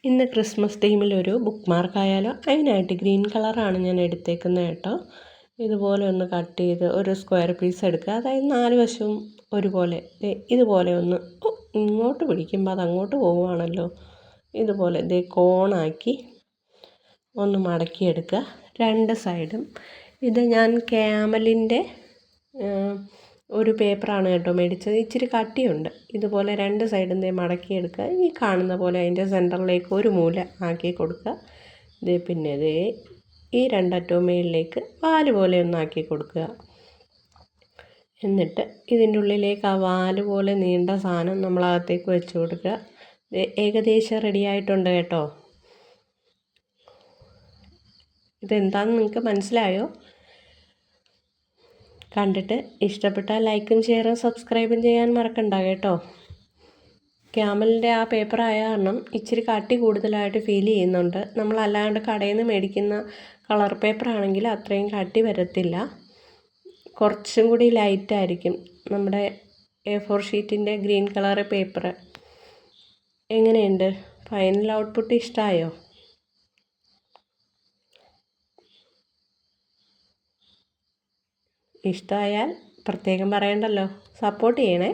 ഇന്ന് Christmas തീമിലൊരു book മാർക്കായാലോ? അതിനായിട്ട് green കളറാണ് ഞാൻ എടുത്തേക്കുന്നത് കേട്ടോ. ഇതുപോലെ ഒന്ന് കട്ട് ചെയ്ത് ഒരു സ്ക്വയർ പീസ് എടുക്കുക. അതായത് 4 വശവും ഒരുപോലെ ഇതുപോലെ ഒന്ന് ഇങ്ങോട്ട് പിടിക്കുമ്പോൾ അത് അങ്ങോട്ട് പോവുകയാണല്ലോ. ഇതുപോലെ കോണാക്കി ഒന്ന് മടക്കിയെടുക്കുക 2 സൈഡും. ഇത് ഞാൻ ക്യാമലിൻ്റെ ഒരു പേപ്പറാണ് കേട്ടോ മേടിച്ചത്. ഇച്ചിരി കട്ടിയുണ്ട്. ഇതുപോലെ 2 സൈഡും മടക്കിയെടുക്കുക. ഈ കാണുന്ന പോലെ അതിൻ്റെ സെൻറ്ററിലേക്ക് ഒരു മൂല ആക്കി കൊടുക്കുക. പിന്നെ ഈ 2 അറ്റവും മേളിലേക്ക് വാല് പോലെ ഒന്നാക്കി കൊടുക്കുക. എന്നിട്ട് ഇതിൻ്റെ ഉള്ളിലേക്ക് ആ വാല് പോലെ നീണ്ട സാധനം നമ്മളകത്തേക്ക് വെച്ച് കൊടുക്കുക. ഏകദേശം റെഡിയായിട്ടുണ്ട് കേട്ടോ. ഇതെന്താണെന്ന് നിങ്ങൾക്ക് മനസ്സിലായോ? കണ്ടിട്ട് ഇഷ്ടപ്പെട്ടാൽ ലൈക്കും ഷെയറും സബ്സ്ക്രൈബും ചെയ്യാൻ മറക്കണ്ട കേട്ടോ. ക്യാമലിൻ്റെ ആ പേപ്പർ ആയ കാരണം ഇച്ചിരി കട്ടി കൂടുതലായിട്ട് ഫീൽ ചെയ്യുന്നുണ്ട്. നമ്മളല്ലാണ്ട് കടയിൽ നിന്ന് മേടിക്കുന്ന കളർ പേപ്പർ ആണെങ്കിൽ അത്രയും കട്ടി വരത്തില്ല, കുറച്ചും കൂടി ലൈറ്റായിരിക്കും. നമ്മുടെ A4 ഷീറ്റിൻ്റെ ഗ്രീൻ കളർ പേപ്പർ എങ്ങനെയുണ്ട്? ഫൈനൽ ഔട്ട്പുട്ട് ഇഷ്ടമായോ? ഇഷ്ടമായാൽ പ്രത്യേകം പറയണ്ടല്ലോ, സപ്പോർട്ട് ചെയ്യണേ.